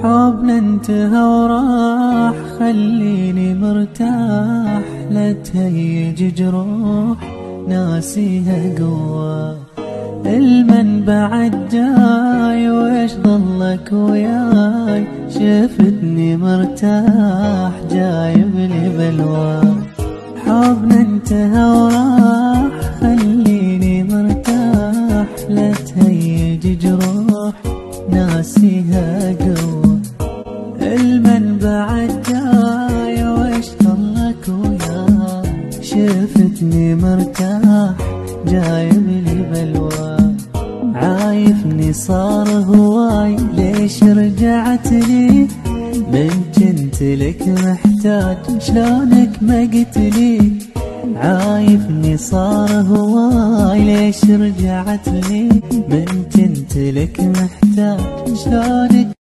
حبنا انتهى وراح، خليني مرتاح، لا تهيج جروح ناسيها قوة. المن بعد جاي ويش ظلك وياي، شفتني مرتاح جايب لي بلوى. حبنا انتهى وراح، خليني مرتاح، لا تهيج جروح ناسيها قوة. المن بعد جاي ويش ظلك وياي، شفتني مرتاح جايب لي بلوى. عايفني صار هواي، ليش رجعت لي؟ من كنت لك محتاج شلونك ما قلتلي؟ عايفني صار هواي، ليش رجعت لي؟ من كنت لك محتاج شلونك